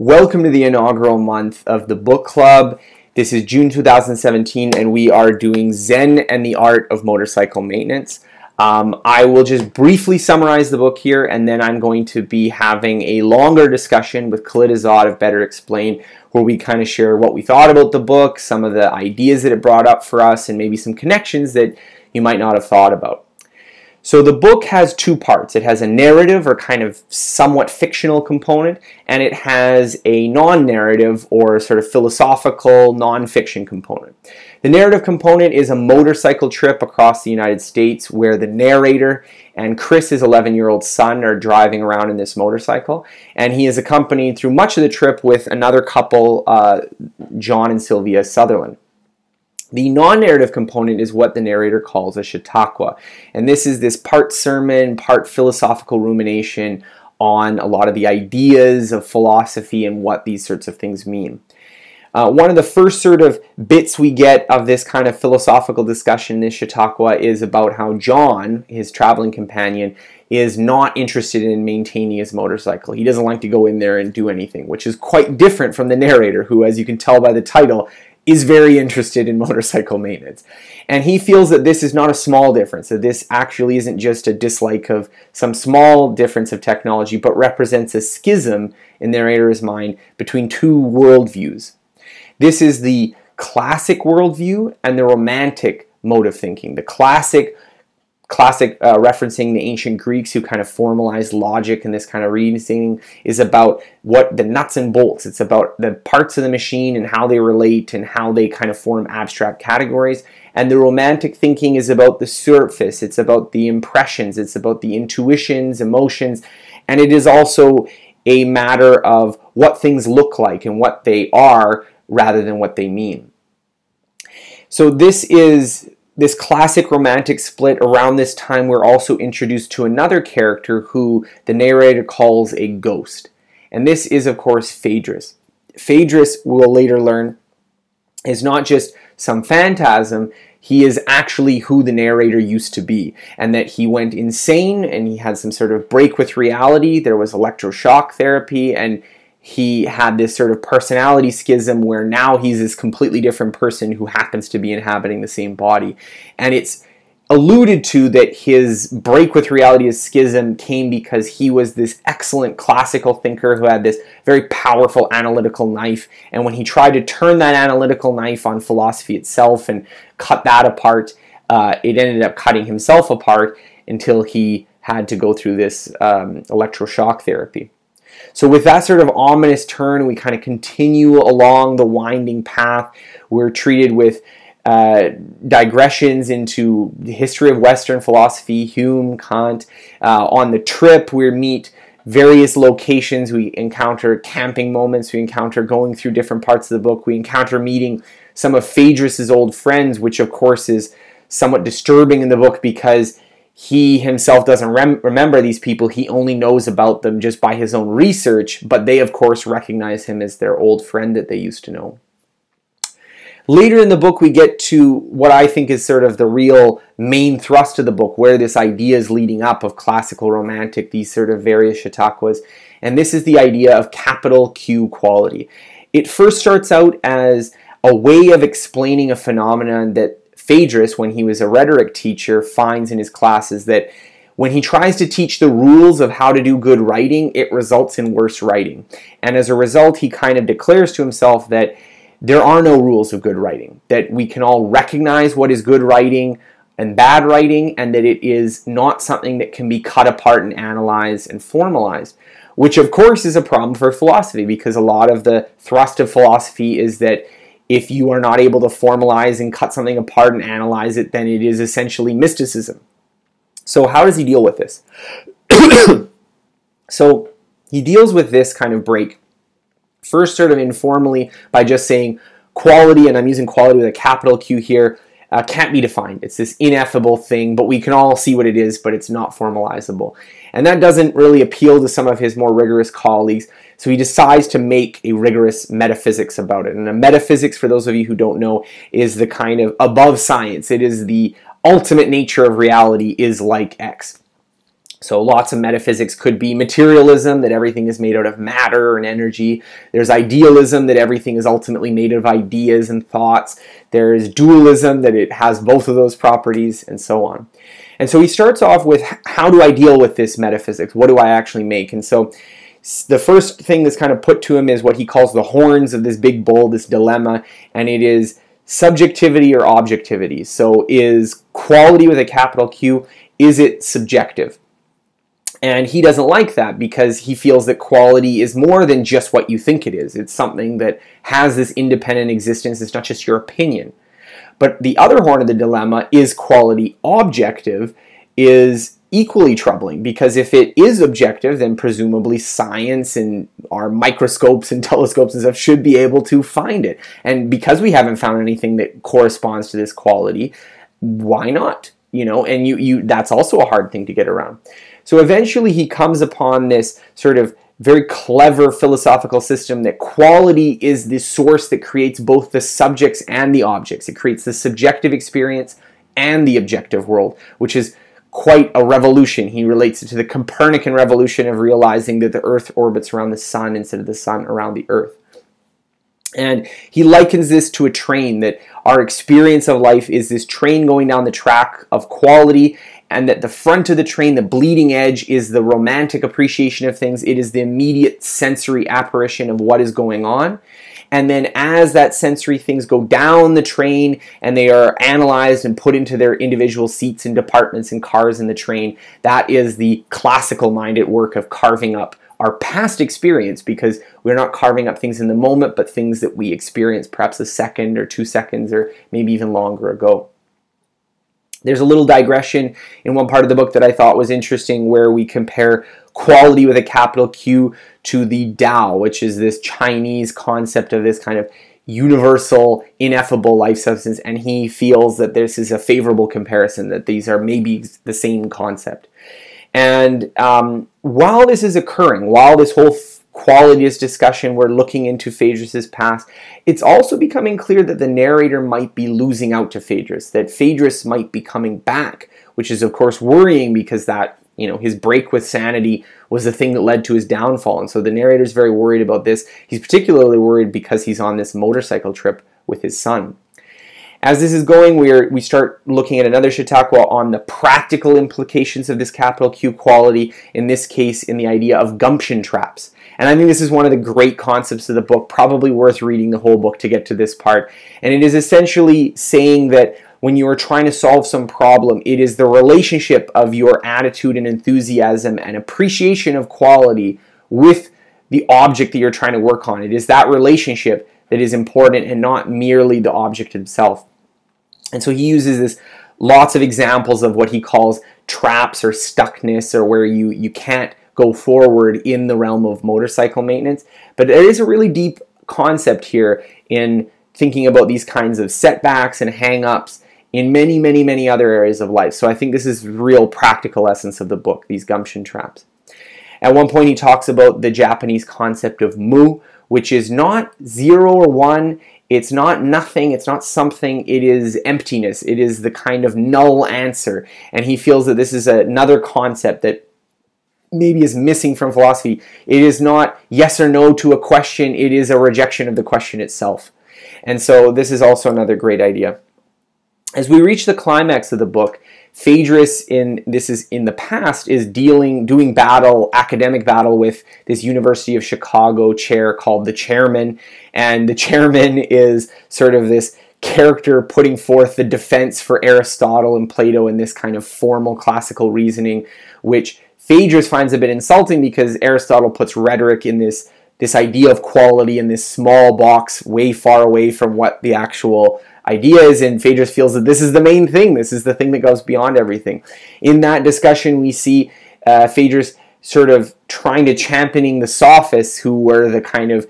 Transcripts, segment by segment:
Welcome to the inaugural month of the book club. This is June 2017 and we are doing Zen and the Art of Motorcycle Maintenance. I will just briefly summarize the book here, and then I'm going to be having a longer discussion with Kalid Azad of Better Explained, where we kind of share what we thought about the book, some of the ideas that it brought up for us, and maybe some connections that you might not have thought about. So the book has two parts. It has a narrative or kind of somewhat fictional component, and it has a non-narrative or sort of philosophical non-fiction component. The narrative component is a motorcycle trip across the United States where the narrator and Chris, his 11-year-old son, are driving around in this motorcycle, and he is accompanied through much of the trip with another couple, John and Sylvia Sutherland. The non-narrative component is what the narrator calls a Chatauqua, and this is this part sermon, part philosophical rumination on a lot of the ideas of philosophy and what these sorts of things mean. One of the first sort of bits we get of this kind of philosophical discussion in this Chatauqua is about how John, his traveling companion, is not interested in maintaining his motorcycle. He doesn't like to go in there and do anything, which is quite different from the narrator, who, as you can tell by the title, is very interested in motorcycle maintenance. And he feels that this is not a small difference, that this actually isn't just a dislike of some small difference of technology, but represents a schism in the narrator's mind between two worldviews. This is the classic worldview and the romantic mode of thinking. The classic referencing the ancient Greeks who kind of formalized logic and this kind of reasoning is about what the nuts and bolts. It's about the parts of the machine and how they relate and how they kind of form abstract categories. And the romantic thinking is about the surface. It's about the impressions. It's about the intuitions, emotions. And it is also a matter of what things look like and what they are rather than what they mean. So this classic romantic split. Around this time, we're also introduced to another character who the narrator calls a ghost. And this is, of course, Phaedrus. Phaedrus, we'll later learn, is not just some phantasm. He is actually who the narrator used to be, and that he went insane and he had some sort of break with reality. There was electroshock therapy, and he had this sort of personality schism where now he's this completely different person who happens to be inhabiting the same body. And it's alluded to that his break with reality, his schism, came because he was this excellent classical thinker who had this very powerful analytical knife. And when he tried to turn that analytical knife on philosophy itself and cut that apart, it ended up cutting himself apart until he had to go through this electroshock therapy. So with that sort of ominous turn, we kind of continue along the winding path. We're treated with digressions into the history of Western philosophy, Hume, Kant. On the trip, we meet various locations. We encounter camping moments. We encounter going through different parts of the book. We encounter meeting some of Phaedrus's old friends, which of course is somewhat disturbing in the book because he himself doesn't remember these people. He only knows about them just by his own research, but they, of course, recognize him as their old friend that they used to know. Later in the book, we get to what I think is sort of the real main thrust of the book, where this idea is leading up of classical romantic, these sort of various Chatauquas, and this is the idea of capital Q quality. It first starts out as a way of explaining a phenomenon that Phaedrus, when he was a rhetoric teacher, finds in his classes, that when he tries to teach the rules of how to do good writing, it results in worse writing. And as a result, he kind of declares to himself that there are no rules of good writing, that we can all recognize what is good writing and bad writing, and that it is not something that can be cut apart and analyzed and formalized, which of course is a problem for philosophy, because a lot of the thrust of philosophy is that if you are not able to formalize and cut something apart and analyze it, then it is essentially mysticism. So how does he deal with this? So he deals with this kind of break first sort of informally by just saying quality, and I'm using quality with a capital Q here, can't be defined. It's this ineffable thing, but we can all see what it is, but it's not formalizable. And that doesn't really appeal to some of his more rigorous colleagues, so he decides to make a rigorous metaphysics about it. And a metaphysics, for those of you who don't know, is the kind of above science. It is the ultimate nature of reality is like X. So lots of metaphysics could be materialism, that everything is made out of matter and energy. There's idealism, that everything is ultimately made of ideas and thoughts. There's dualism, that it has both of those properties, and so on. And so he starts off with, how do I deal with this metaphysics? What do I actually make? And so the first thing that's kind of put to him is what he calls the horns of this big bull, this dilemma, and it is subjectivity or objectivity. So is quality with a capital Q, is it subjective? And he doesn't like that because he feels that quality is more than just what you think it is. It's something that has this independent existence. It's not just your opinion. But the other horn of the dilemma, is quality objective, is equally troubling, because if it is objective, then presumably science and our microscopes and telescopes and stuff should be able to find it. And because we haven't found anything that corresponds to this quality, why not? You know, and that's also a hard thing to get around. So eventually he comes upon this sort of very clever philosophical system that quality is the source that creates both the subjects and the objects. It creates the subjective experience and the objective world, which is quite a revolution. He relates it to the Copernican revolution of realizing that the Earth orbits around the sun instead of the sun around the Earth. And he likens this to a train, that our experience of life is this train going down the track of quality, and that the front of the train, the bleeding edge, is the romantic appreciation of things. It is the immediate sensory apparition of what is going on. And then as that sensory things go down the train and they are analyzed and put into their individual seats and departments and cars in the train, that is the classical mind at work of carving up our past experience, because we're not carving up things in the moment, but things that we experienced perhaps a second or 2 seconds or maybe even longer ago. There's a little digression in one part of the book that I thought was interesting, where we compare quality with a capital Q to the Tao, which is this Chinese concept of this kind of universal, ineffable life substance, and he feels that this is a favorable comparison, that these are maybe the same concept. And while this is occurring, while this whole qualities discussion, we're looking into Phaedrus's past, it's also becoming clear that the narrator might be losing out to Phaedrus, that Phaedrus might be coming back, which is of course worrying, because that, you know, his break with sanity was the thing that led to his downfall. And so the narrator's very worried about this. He's particularly worried because he's on this motorcycle trip with his son. As this is going, we start looking at another Chautauqua on the practical implications of this capital Q quality, in this case in the idea of Gumption traps. And I think this is one of the great concepts of the book, probably worth reading the whole book to get to this part. And it is essentially saying that when you are trying to solve some problem, it is the relationship of your attitude and enthusiasm and appreciation of quality with the object that you're trying to work on. It is that relationship that is important, and not merely the object itself. And so he uses this lots of examples of what he calls traps or stuckness, or where you can't go forward in the realm of motorcycle maintenance. But there is a really deep concept here in thinking about these kinds of setbacks and hang-ups in many, many, many other areas of life. So I think this is the real practical essence of the book, these Gumption traps. At one point he talks about the Japanese concept of mu, which is not 0 or 1, it's not nothing, it's not something, it is emptiness. It is the kind of null answer. And he feels that this is another concept that maybe is missing from philosophy. It is not yes or no to a question, it is a rejection of the question itself. And so this is also another great idea. As we reach the climax of the book, Phaedrus, in the past, is doing battle, academic battle, with this University of Chicago chair called the chairman. And the chairman is sort of this character putting forth the defense for Aristotle and Plato in this kind of formal classical reasoning, which Phaedrus finds a bit insulting, because Aristotle puts rhetoric in this idea of quality in this small box way far away from what the actual idea is, and Phaedrus feels that this is the main thing, this is the thing that goes beyond everything. In that discussion we see Phaedrus sort of trying to championing the sophists, who were the kind of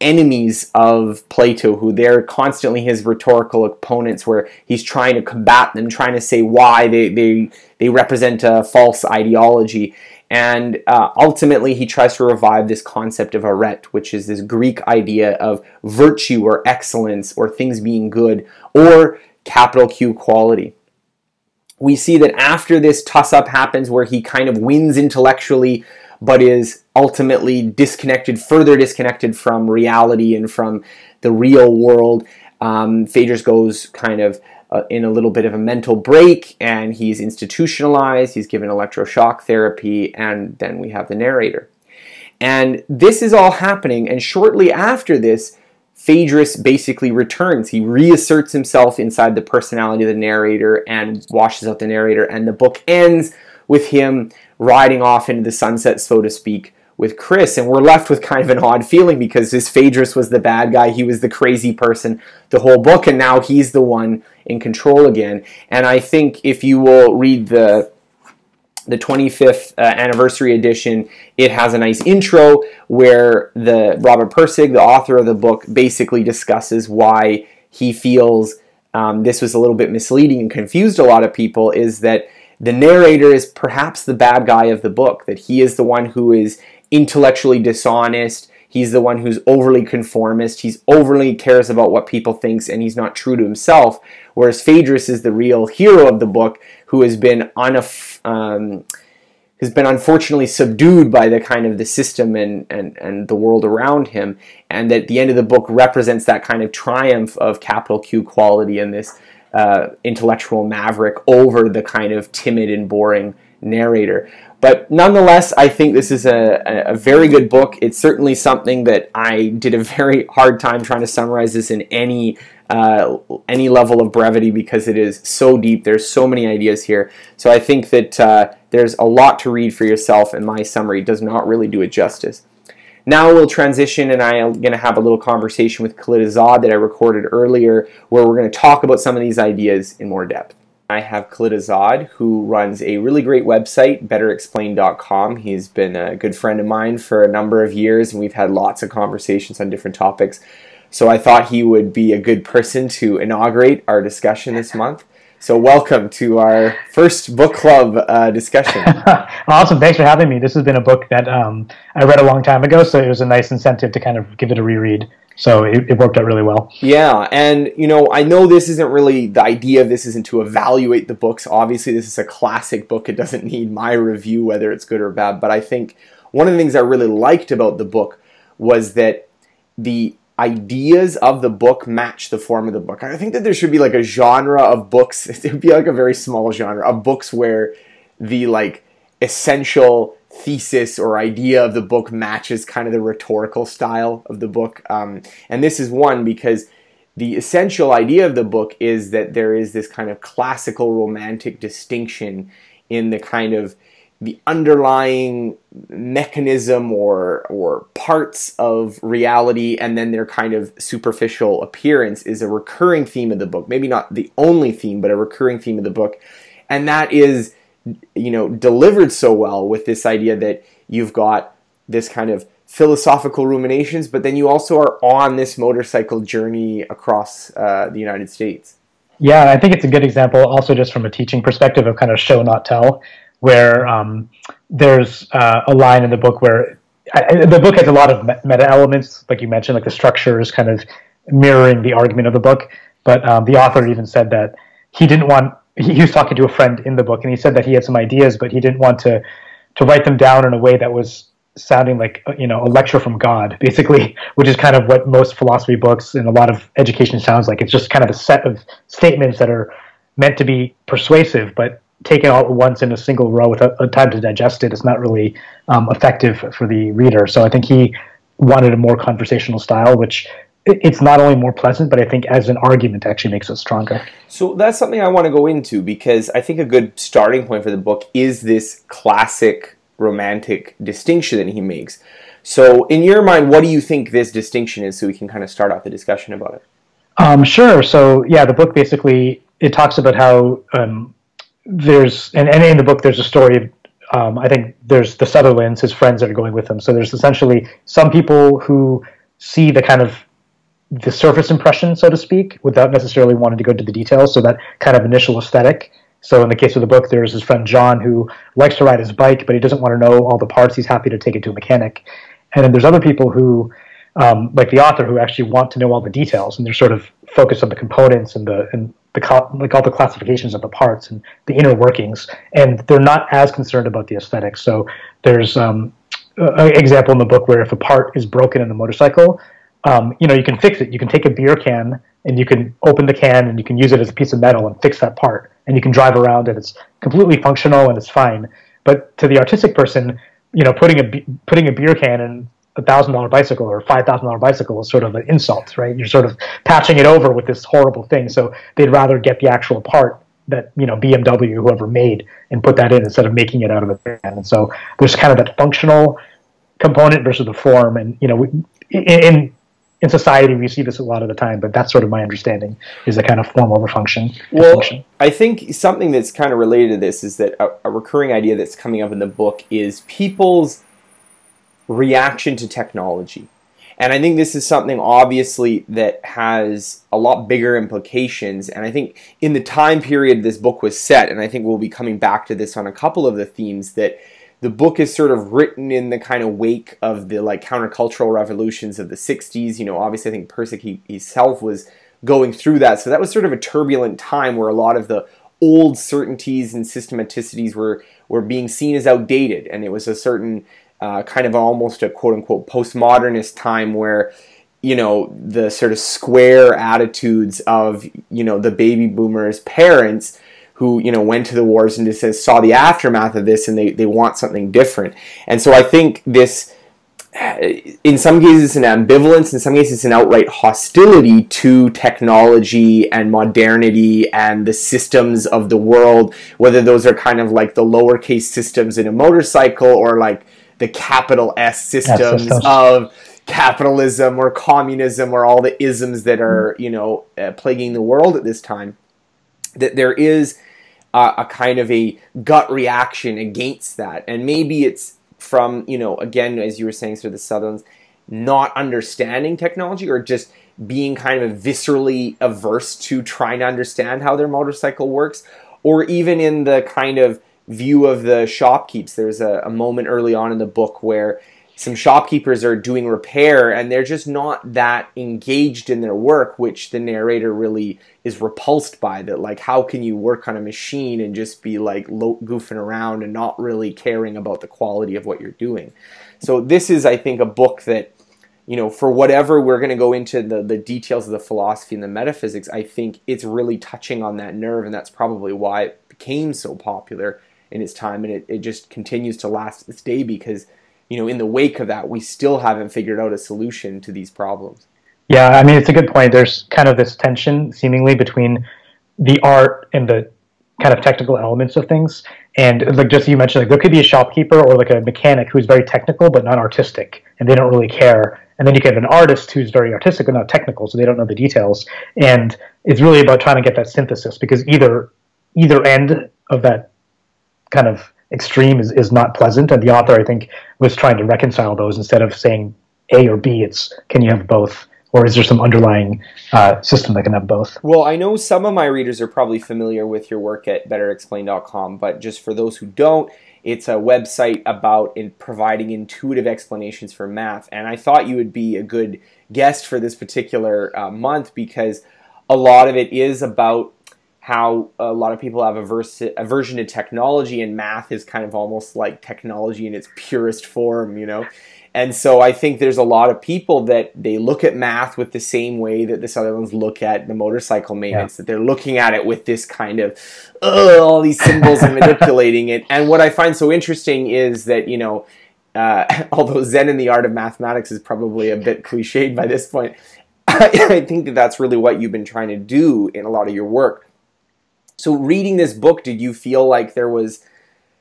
enemies of Plato, who they're constantly his rhetorical opponents, where he's trying to combat them, trying to say why they represent a false ideology. And ultimately he tries to revive this concept of arete, which is this Greek idea of virtue or excellence or things being good, or capital Q quality. we see that after this tuss-up happens where he kind of wins intellectually but is ultimately further disconnected from reality and from the real world, Phaedrus goes kind of in a little bit of a mental break, and he's institutionalized, he's given electroshock therapy, and then we have the narrator. And this is all happening, and shortly after this, Phaedrus basically returns. He reasserts himself inside the personality of the narrator and washes out the narrator, and the book ends with him riding off into the sunset, so to speak, with Chris. And we're left with kind of an odd feeling because this Phaedrus was the bad guy. He was the crazy person the whole book, and now he's the one in control again. And I think if you will read the 25th anniversary edition, it has a nice intro where Robert Pirsig, the author of the book, basically discusses why he feels this was a little bit misleading and confused a lot of people, is that the narrator is perhaps the bad guy of the book, that he is the one who is intellectually dishonest, he's the one who's overly conformist, he's overly cares about what people think, and he's not true to himself, whereas Phaedrus is the real hero of the book, who has been unfortunately subdued by the kind of the system and the world around him, and at the end of the book represents that kind of triumph of capital Q quality and this intellectual maverick over the kind of timid and boring narrator. But nonetheless, I think this is a very good book. It's certainly something that I did a very hard time trying to summarize this in any level of brevity because it is so deep. There's so many ideas here. So I think that there's a lot to read for yourself, and my summary does not really do it justice. Now we'll transition, and I am going to have a little conversation with Kalid Azad that I recorded earlier, where we're going to talk about some of these ideas in more depth. I have Kalid Azad, who runs a really great website, betterexplained.com. He's been a good friend of mine for a number of years, and we've had lots of conversations on different topics. So I thought he would be a good person to inaugurate our discussion this month. So welcome to our first book club discussion. Awesome. Thanks for having me. This has been a book that I read a long time ago, so it was a nice incentive to kind of give it a reread. So it worked out really well. Yeah, and you know, I know this isn't really, the idea of this isn't to evaluate the books. Obviously, this is a classic book. It doesn't need my review, whether it's good or bad. But I think one of the things I really liked about the book was that the ideas of the book match the form of the book. I think that there should be like a genre of books. It would be like a very small genre of books where the like essential thesis or idea of the book matches kind of the rhetorical style of the book. And this is one because the essential idea of the book is that there is this kind of classical romantic distinction in the kind of the underlying mechanism or parts of reality, and then their kind of superficial appearance is a recurring theme of the book. Maybe not the only theme, but a recurring theme of the book. And that is, you know, delivered so well with this idea that you've got this kind of philosophical ruminations, but then you also are on this motorcycle journey across the United States. Yeah, I think it's a good example also just from a teaching perspective of kind of show not tell, where there's a line in the book where the book has a lot of meta elements, like you mentioned, like the structure is kind of mirroring the argument of the book. But the author even said that he didn't want, he was talking to a friend in the book, and he said that he had some ideas, but he didn't want to write them down in a way that was sounding like, you know, a lecture from God, basically, which is kind of what most philosophy books and a lot of education sounds like. It's just kind of a set of statements that are meant to be persuasive, but taken all at once in a single row without time to digest it is not really effective for the reader. So I think he wanted a more conversational style, which it's not only more pleasant, but I think as an argument actually makes it stronger. So that's something I want to go into, because I think a good starting point for the book is this classic romantic distinction that he makes. So in your mind, what do you think this distinction is, so we can kind of start off the discussion about it? Sure. So yeah, the book basically, it talks about how there's, and in the book there's a story of, I think there's the Sutherlands, his friends that are going with him. So there's essentially some people who see the kind of the surface impression, so to speak, without necessarily wanting to go into the details. So that kind of initial aesthetic. So in the case of the book, there's his friend John who likes to ride his bike, but he doesn't want to know all the parts. He's happy to take it to a mechanic. And then there's other people who, like the author, who actually want to know all the details, and they're sort of focused on the components and like all the classifications of the parts and the inner workings, and they're not as concerned about the aesthetics. So there's an example in the book where if a part is broken in the motorcycle, you can fix it. You can take a beer can and you can open the can and you can use it as a piece of metal and fix that part, and you can drive around and it's completely functional and it's fine. But to the artistic person, putting a beer can in $1,000 bicycle or $5,000 bicycle is sort of an insult, right? You're sort of patching it over with this horrible thing. So they'd rather get the actual part that BMW, whoever made, and put that in instead of making it out of a can. And so there's kind of that functional component versus the form. And in society we see this a lot of the time, but that's sort of my understanding, is a kind of form over function. Well, I think something that's kind of related to this is that a recurring idea that's coming up in the book is people's reaction to technology. And I think this is something obviously that has a lot bigger implications. And I think in the time period this book was set, and I think we'll be coming back to this on a couple of the themes, that the book is sort of written in the kind of wake of the countercultural revolutions of the 60s. Obviously I think Pirsig himself was going through that. So that was sort of a turbulent time where a lot of the old certainties and systematicities were being seen as outdated. And it was a certain kind of almost a quote-unquote postmodernist time where, the sort of square attitudes of, the baby boomers' parents who, went to the wars and just saw the aftermath of this and they want something different. And so I think this, in some cases it's an ambivalence, in some cases it's an outright hostility to technology and modernity and the systems of the world, whether those are kind of like the lowercase systems in a motorcycle or like the capital S systems of capitalism or communism or all the isms that are, plaguing the world at this time. That there is a kind of a gut reaction against that. And maybe it's from, again, as you were saying, sort of the Southerns not understanding technology or just being kind of viscerally averse to trying to understand how their motorcycle works, or even in the kind of view of the shopkeepers. There's a moment early on in the book where some shopkeepers are doing repair and they're just not that engaged in their work, which the narrator really is repulsed by. That, like, how can you work on a machine and just be like goofing around and not really caring about the quality of what you're doing? So this is, I think, a book that, for whatever we're going to go into the details of the philosophy and the metaphysics, I think it's really touching on that nerve, and that's probably why it became so popular in its time, and it just continues to last this day because, in the wake of that, we still haven't figured out a solution to these problems. Yeah, I mean, it's a good point. There's kind of this tension, seemingly, between the art and the kind of technical elements of things. And like just you mentioned, like there could be a shopkeeper or like a mechanic who's very technical but not artistic, and they don't really care. And then you could have an artist who's very artistic but not technical, so they don't know the details. And it's really about trying to get that synthesis, because either end of that kind of extreme is not pleasant. And the author, I think, was trying to reconcile those instead of saying A or B. It's, can you have both? Or is there some underlying system that can have both? Well, I know some of my readers are probably familiar with your work at betterexplained.com, but just for those who don't, it's a website about providing intuitive explanations for math. And I thought you would be a good guest for this particular month, because a lot of it is about how a lot of people have aversion to technology, and math is kind of almost like technology in its purest form, And so I think there's a lot of people that they look at math with the same way that the Sutherlands look at the motorcycle maintenance, that they're looking at it with this kind of, all these symbols and manipulating it. And what I find so interesting is that, although Zen and the Art of Mathematics is probably a bit cliched by this point, I think that that's really what you've been trying to do in a lot of your work. So reading this book, did you feel like there was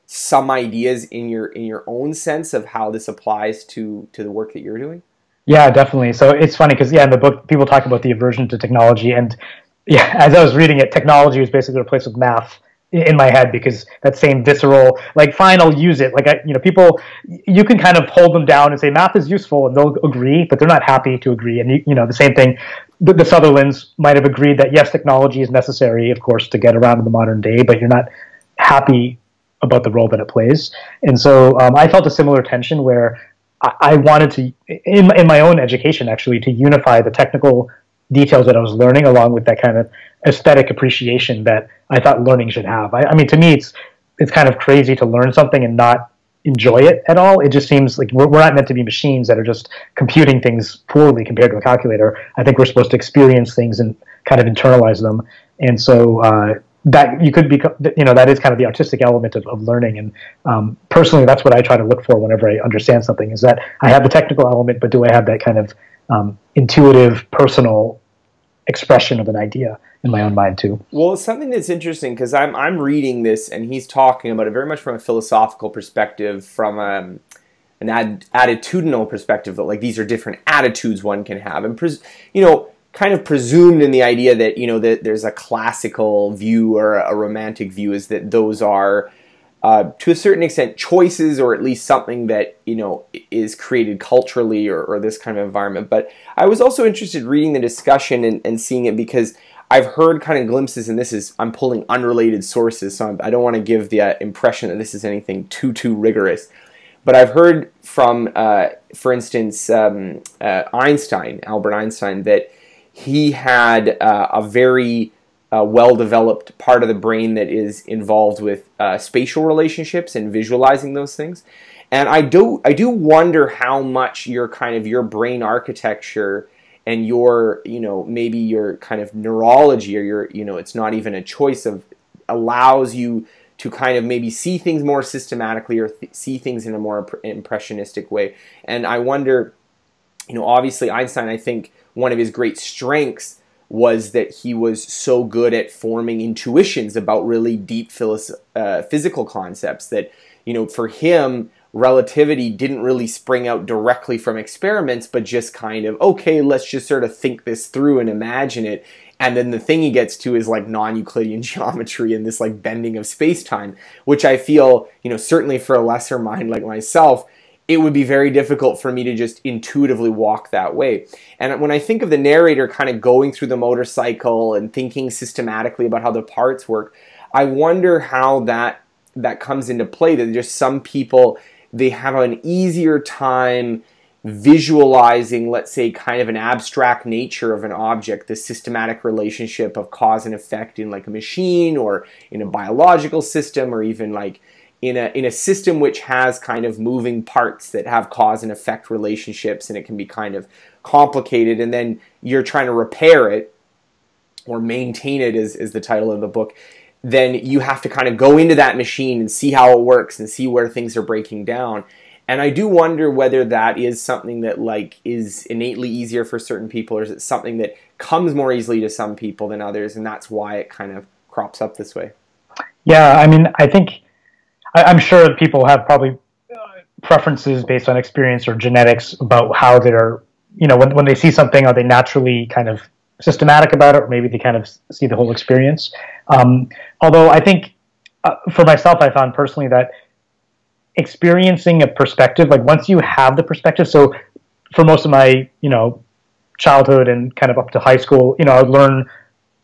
some ideas in your own sense of how this applies to the work that you're doing? Yeah, definitely. So it's funny because, in the book, people talk about the aversion to technology. And as I was reading it, technology was basically replaced with math in my head, because that same visceral, like, fine, I'll use it. Like, people, you can kind of hold them down and say math is useful, and they'll agree, but they're not happy to agree. And, the same thing, the Sutherlands might have agreed that, yes, technology is necessary, of course, to get around in the modern day, but you're not happy about the role that it plays. And so I felt a similar tension where I wanted to, in my own education, actually, to unify the technical details that I was learning, along with that kind of aesthetic appreciation that I thought learning should have. I mean, to me, it's kind of crazy to learn something and not enjoy it at all. It just seems like we're not meant to be machines that are just computing things poorly compared to a calculator. I think we're supposed to experience things and kind of internalize them. And so that you could be, that is kind of the artistic element of learning. And personally, that's what I try to look for whenever I understand something, is that I have the technical element, but do I have that kind of intuitive, personal expression of an idea in my own mind too? Well, something that's interesting, because I'm reading this and he's talking about it very much from a philosophical perspective, from an attitudinal perspective, that like these are different attitudes one can have, and kind of presumed in the idea that that there's a classical view or a romantic view, is that those are to a certain extent choices, or at least something that is created culturally or this kind of environment. But I was also interested reading the discussion and seeing it, because I've heard kind of glimpses, and I'm pulling unrelated sources, so I don't want to give the impression that this is anything too rigorous. But I've heard from, for instance, Albert Einstein, that he had a very well-developed part of the brain that is involved with spatial relationships and visualizing those things. And I do wonder how much your brain architecture and your, maybe your kind of neurology, or your, it's not even a choice of, allows you to kind of maybe see things more systematically, or see things in a more impressionistic way. And I wonder, obviously Einstein, I think one of his great strengths was that he was so good at forming intuitions about really deep physical concepts, that, for him, relativity didn't really spring out directly from experiments, but just kind of, okay, let's just sort of think this through and imagine it. And then the thing he gets to is like non-Euclidean geometry and this like bending of space-time, which I feel, certainly for a lesser mind like myself, it would be very difficult for me to just intuitively walk that way. And when I think of the narrator kind of going through the motorcycle and thinking systematically about how the parts work, I wonder how that comes into play, that just some people, they have an easier time visualizing, let's say, kind of an abstract nature of an object, the systematic relationship of cause and effect in like a machine, or in a biological system, or even like in a system which has kind of moving parts that have cause and effect relationships, and it can be kind of complicated, and then you're trying to repair it or maintain it, is the title of the book. Then you have to kind of go into that machine and see how it works and see where things are breaking down. And I do wonder whether that is something that like is innately easier for certain people, or is it something that comes more easily to some people than others, and that's why it kind of crops up this way. Yeah, I mean, I think I'm sure that people have probably preferences based on experience or genetics about how they're, when they see something, are they naturally kind of systematic about it, or maybe they kind of see the whole experience. Although I think for myself, I found personally that experiencing a perspective, like once you have the perspective, so for most of my, childhood and kind of up to high school, I would learn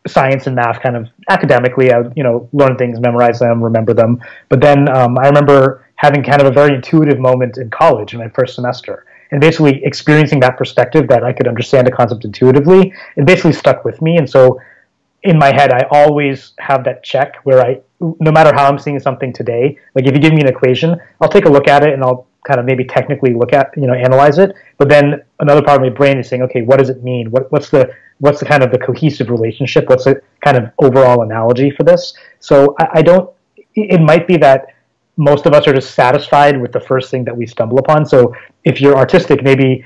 science and math kind of academically. I would, learn things, memorize them, remember them. But then I remember having kind of a very intuitive moment in college in my first semester, and basically experiencing that perspective, that I could understand a concept intuitively. It basically stuck with me. And so in my head, I always have that check where no matter how I'm seeing something today, like if you give me an equation, I'll take a look at it and I'll kind of maybe technically look at, analyze it. But then another part of my brain is saying, okay, what does it mean? What's the kind of the cohesive relationship? What's the kind of overall analogy for this? So it might be that most of us are just satisfied with the first thing that we stumble upon. So if you're artistic, maybe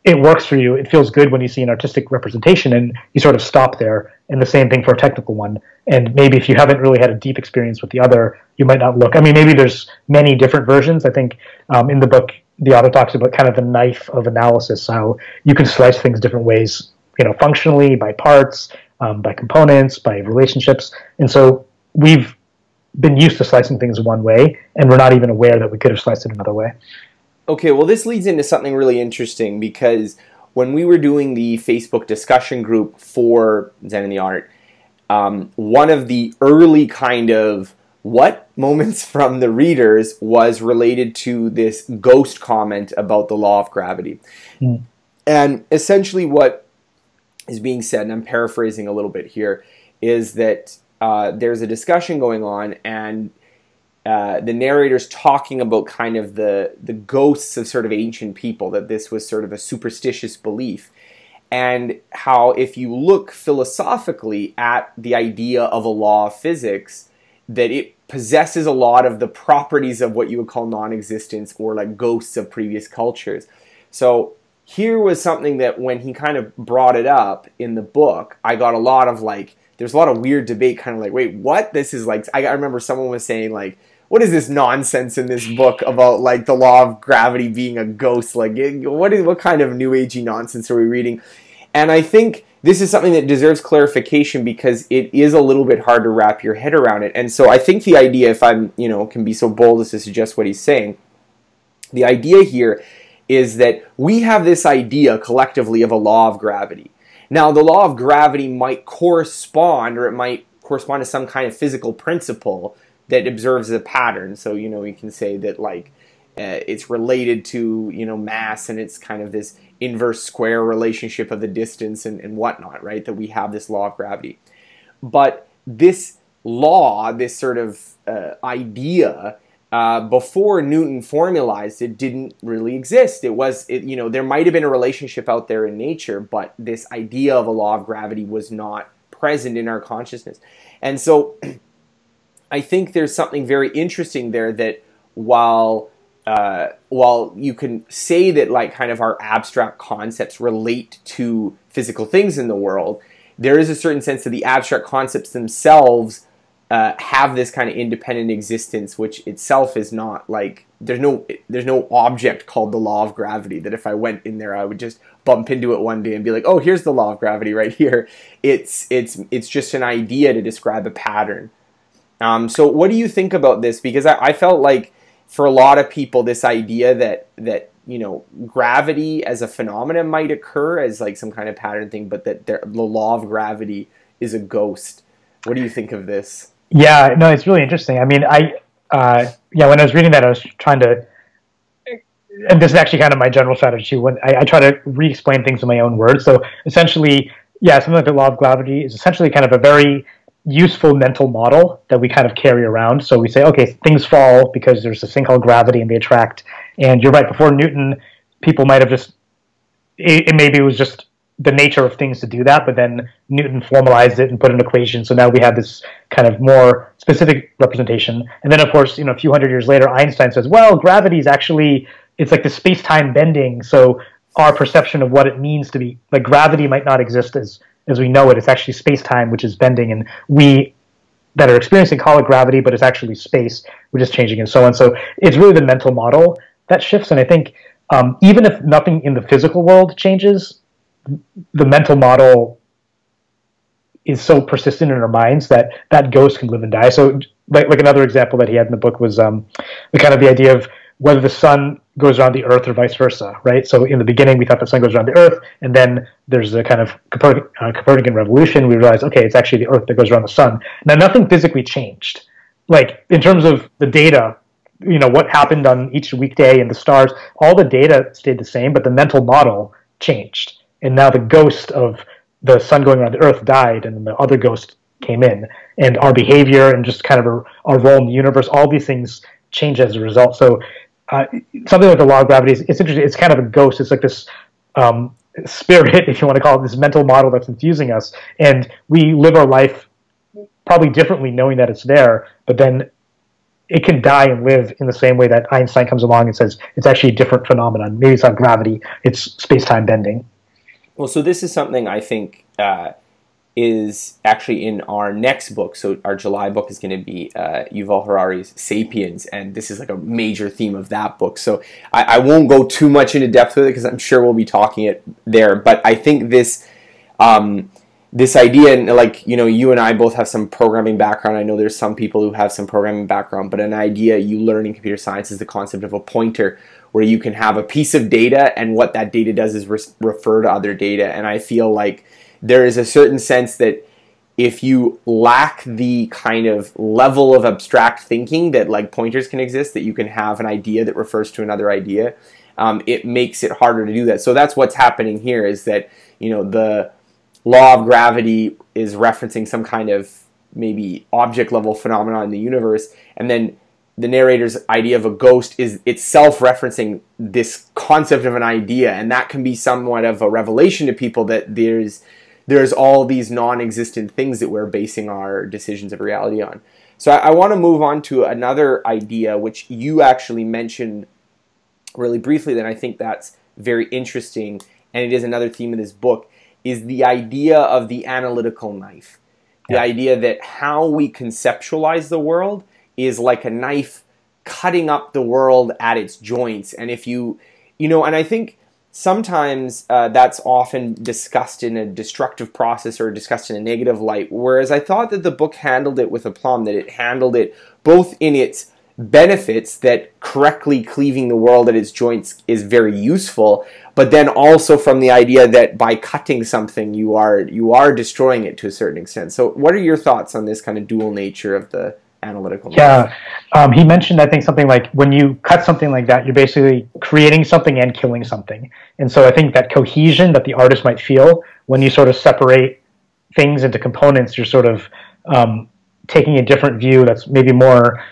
it works for you. It feels good when you see an artistic representation and you sort of stop there. And the same thing for a technical one. And maybe if you haven't really had a deep experience with the other, you might not look. I mean, maybe there's many different versions. I think in the book, the author talks about kind of the knife of analysis, how you can slice things different ways, functionally, by parts, by components, by relationships. And so we've been used to slicing things one way, and we're not even aware that we could have sliced it another way. Okay, well, this leads into something really interesting, because when we were doing the Facebook discussion group for Zen and the Art, one of the early kind of what moments from the readers was related to this ghost comment about the law of gravity. And essentially what is being said, and I'm paraphrasing a little bit here, is that there's a discussion going on, and the narrator's talking about kind of the ghosts of sort of ancient people, that this was sort of a superstitious belief, and how if you look philosophically at the idea of a law of physics, that it possesses a lot of the properties of what you would call non-existence, or like ghosts of previous cultures. So here was something that when he kind of brought it up in the book, I got a lot of like, there's a lot of weird debate, kind of like, wait, what? This is like, I remember someone was saying like, what is this nonsense in this book about like the law of gravity being a ghost? Like, what kind of new agey nonsense are we reading? And I think this is something that deserves clarification, because it is a little bit hard to wrap your head around it. And so I think the idea, if I'm, can be so bold as to suggest what he's saying, the idea here is that we have this idea collectively of a law of gravity. Now, the law of gravity might correspond, or it might correspond to some kind of physical principle that observes a pattern. So, you can say that like it's related to, mass, and it's kind of this inverse square relationship of the distance and whatnot, right? That we have this law of gravity. But this law, this sort of idea, before Newton formalized it, didn't really exist. There might have been a relationship out there in nature, but this idea of a law of gravity was not present in our consciousness. And so I think there's something very interesting there, that while you can say that like kind of our abstract concepts relate to physical things in the world, there is a certain sense that the abstract concepts themselves have this kind of independent existence, which itself is not like, there's no object called the law of gravity that if I went in there I would just bump into it one day and be like, oh, here's the law of gravity right here. It's just an idea to describe a pattern. So what do you think about this? Because I felt like for a lot of people, this idea that gravity as a phenomenon might occur as like some kind of pattern thing, but that the law of gravity is a ghost. What do you think of this? Yeah, no, it's really interesting. I mean, when I was reading that, I was trying to, and this is actually kind of my general strategy when I try to re-explain things in my own words. So essentially, something like the law of gravity is essentially kind of a very useful mental model that we kind of carry around. So we say, okay, things fall because there's this thing called gravity and they attract. And you're right, before Newton, people might have just, maybe it was just the nature of things to do that, but then Newton formalized it and put an equation. So now we have this kind of more specific representation. And then, of course, a few hundred years later, Einstein says, well, gravity is actually, it's like the space-time bending. So our perception of what it means to be, like gravity might not exist as we know it. It's actually space-time, which is bending. And we that are experiencing call it gravity, but it's actually space, which is changing and so on. So it's really the mental model that shifts. And I think even if nothing in the physical world changes, the mental model is so persistent in our minds that that ghost can live and die. So like another example that he had in the book was the idea of whether the sun goes around the earth or vice versa, right? So in the beginning, we thought the sun goes around the earth, and then there's a kind of Copernican revolution. We realized, okay, it's actually the earth that goes around the sun. Now, nothing physically changed. Like, in terms of the data, what happened on each weekday and the stars, all the data stayed the same, but the mental model changed. And now the ghost of the sun going around the earth died, and then the other ghost came in. And our behavior and just kind of our role in the universe, all these things change as a result. So something like the law of gravity, it's interesting. It's kind of a ghost. It's like this spirit, if you want to call it, this mental model that's infusing us. And we live our life probably differently knowing that it's there, but then it can die and live in the same way that Einstein comes along and says it's actually a different phenomenon. Maybe it's not gravity, it's space-time bending. Well, so this is something I think is actually in our next book. So our July book is going to be Yuval Harari's Sapiens, and this is like a major theme of that book. So I won't go too much into depth with it because I'm sure we'll be talking it there. But I think this this idea, and like, you and I both have some programming background. I know there's some people who have some programming background, but an idea you learn in computer science is the concept of a pointer, where you can have a piece of data, and what that data does is refer to other data. And I feel like there is a certain sense that if you lack the kind of level of abstract thinking that like pointers can exist, that you can have an idea that refers to another idea, it makes it harder to do that. So that's what's happening here, is that law of gravity is referencing some kind of maybe object level phenomenon in the universe, and then the narrator's idea of a ghost is itself referencing this concept of an idea, and that can be somewhat of a revelation to people that there's all these non-existent things that we're basing our decisions of reality on. So I want to move on to another idea which you actually mentioned really briefly, that I think that's very interesting, and it is another theme of this book, is the idea of the analytical knife. The idea that how we conceptualize the world is like a knife cutting up the world at its joints. And if you know, and I think sometimes that's often discussed in a destructive process or discussed in a negative light, whereas I thought that the book handled it with aplomb, that it handled it both in its benefits, that correctly cleaving the world at its joints is very useful, but then also from the idea that by cutting something you are destroying it to a certain extent. So what are your thoughts on this kind of dual nature of the analytical? Yeah, he mentioned, I think, something like when you cut something like that, you're basically creating something and killing something. And so I think that cohesion that the artist might feel when you sort of separate things into components, you're sort of taking a different view that's maybe more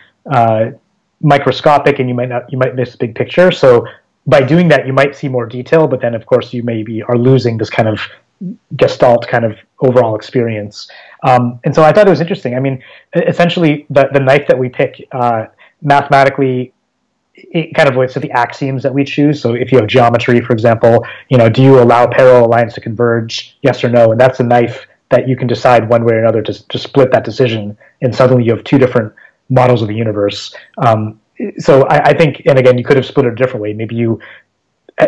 microscopic, and you might miss the big picture. So by doing that, you might see more detail, but then of course you maybe are losing this kind of gestalt kind of overall experience. And so I thought it was interesting. I mean, essentially the knife that we pick mathematically, it kind of relates to the axioms that we choose. So if you have geometry, for example, do you allow parallel lines to converge? Yes or no? And that's a knife that you can decide one way or another to split that decision. And suddenly you have two different models of the universe. So I think, and again, you could have split it a different way. Maybe you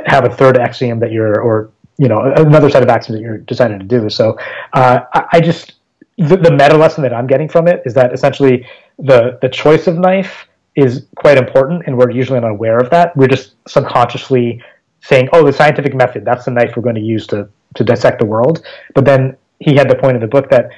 have a third axiom that another set of axioms that you're deciding to do. So the meta lesson that I'm getting from it is that essentially the choice of knife is quite important, and we're usually unaware of that. We're just subconsciously saying, oh, the scientific method, that's the knife we're going to use to dissect the world. But then he had the point in the book that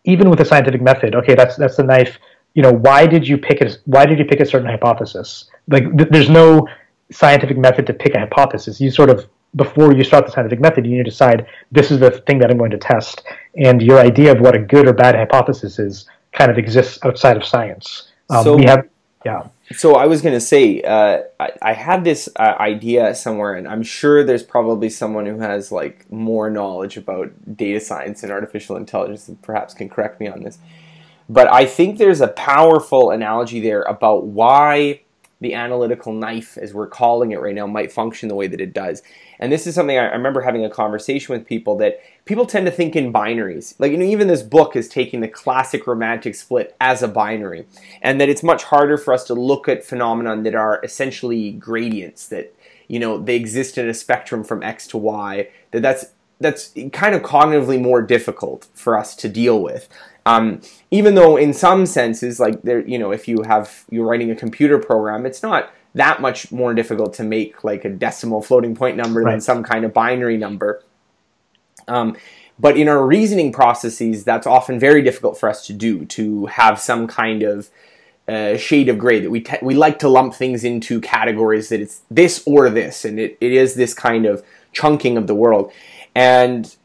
even with the scientific method, okay, that's the knife. Why did you pick a certain hypothesis? Like, there's no scientific method to pick a hypothesis. You sort of, before you start the scientific method, you need to decide, this is the thing that I'm going to test. And your idea of what a good or bad hypothesis is kind of exists outside of science. So I was going to say, I had this idea somewhere, and I'm sure there's probably someone who has like more knowledge about data science and artificial intelligence and perhaps can correct me on this. But I think there's a powerful analogy there about why the analytical knife, as we're calling it right now, might function the way that it does. And this is something I remember having a conversation with people, that people tend to think in binaries. Like, even this book is taking the classic romantic split as a binary, and that it's much harder for us to look at phenomena that are essentially gradients, that, they exist in a spectrum from X to Y, that's kind of cognitively more difficult for us to deal with. Even though in some senses, like if you're writing a computer program, it's not that much more difficult to make like a decimal floating point number than some kind of binary number. But in our reasoning processes, that's often very difficult for us to do, to have some kind of shade of gray, that we like to lump things into categories, that it's this or this, and it is this kind of chunking of the world. And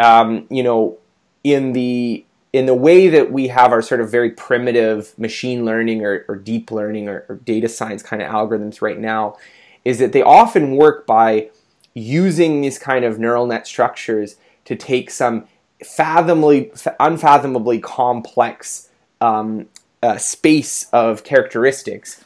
in the way that we have our sort of very primitive machine learning or deep learning or data science kind of algorithms right now, is that they often work by using these kind of neural net structures to take some unfathomably complex space of characteristics.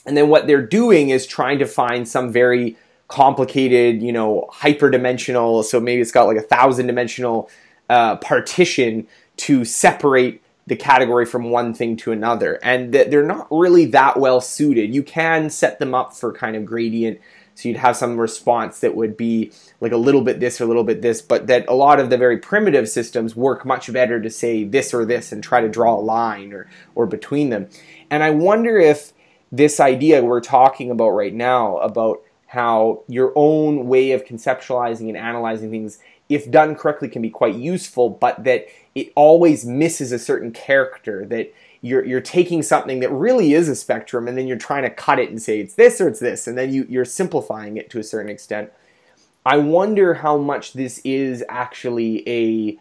And then what they're doing is trying to find some very complicated, hyperdimensional, so maybe it's got like 1,000-dimensional partition to separate the category from one thing to another, and that they're not really that well suited. You can set them up for kind of gradient, so you'd have some response that would be like a little bit this or a little bit this, but that a lot of the very primitive systems work much better to say this or this and try to draw a line or between them. And I wonder if this idea we're talking about right now, about how your own way of conceptualizing and analyzing things, if done correctly, can be quite useful, but that it always misses a certain character, that you're taking something that really is a spectrum and then you're trying to cut it and say it's this or it's this, and then you're simplifying it to a certain extent. I wonder how much this is actually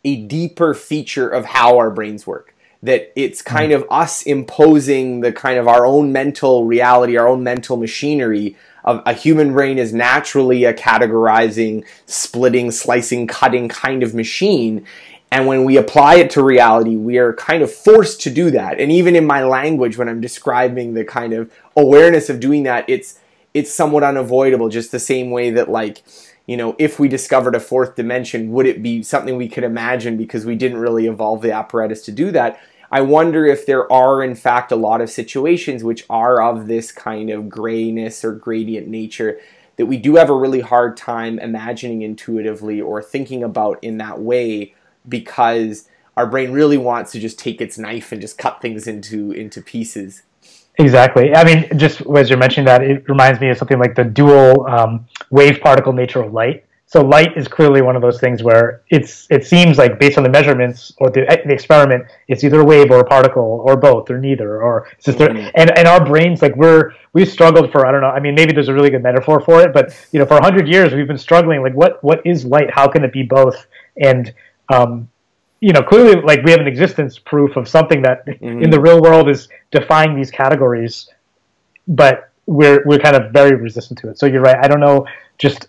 a deeper feature of how our brains work. That it's kind of us imposing the kind of our own mental reality, our own mental machinery. Of a human brain is naturally a categorizing, splitting, slicing, cutting kind of machine. And when we apply it to reality, we are kind of forced to do that. And even in my language, when I'm describing the kind of awareness of doing that, it's somewhat unavoidable, just the same way that, like, you know, if we discovered a fourth dimension, would it be something we could imagine because we didn't really evolve the apparatus to do that? I wonder if there are, in fact, a lot of situations which are of this kind of grayness or gradient nature that we do have a really hard time imagining intuitively or thinking about in that way, because our brain really wants to just take its knife and just cut things into pieces. Exactly. I mean, just as you're mentioning that, it reminds me of something like the dual wave particle nature of light. So light is clearly one of those things where it seems like, based on the measurements or the experiment, it's either a wave or a particle or both or neither, or it's just and our brains, like, we've struggled for, I don't know, I mean, maybe there's a really good metaphor for it, but, you know, for 100 years we've been struggling, like, what is light? How can it be both? And you know, clearly, like, we have an existence proof of something that in the real world is defying these categories, but we're kind of very resistant to it. So you're right. I don't know, just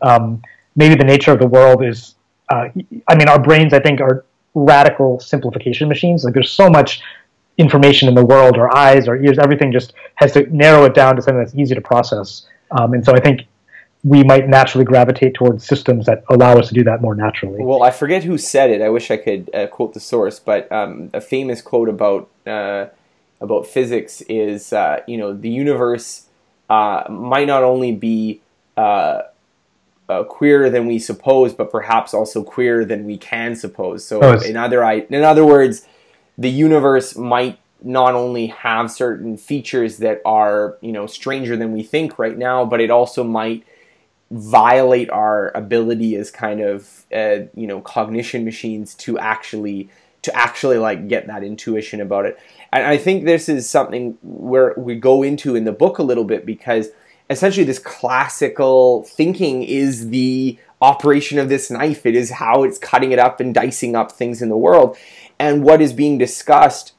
maybe the nature of the world is, I mean, our brains, I think, are radical simplification machines. Like, there's so much information in the world, our eyes, our ears, everything just has to narrow it down to something that's easy to process. And so I think we might naturally gravitate towards systems that allow us to do that more naturally. Well, I forget who said it. I wish I could quote the source, but a famous quote about physics is, you know, the universe might not only be queerer than we suppose, but perhaps also queerer than we can suppose. So, in other words, the universe might not only have certain features that are, you know, stranger than we think right now, but it also might violate our ability as kind of you know, cognition machines to actually like get that intuition about it. And I think this is something where we go into in the book a little bit, because essentially this classical thinking is the operation of this knife. It is how it's cutting it up and dicing up things in the world. And what is being discussed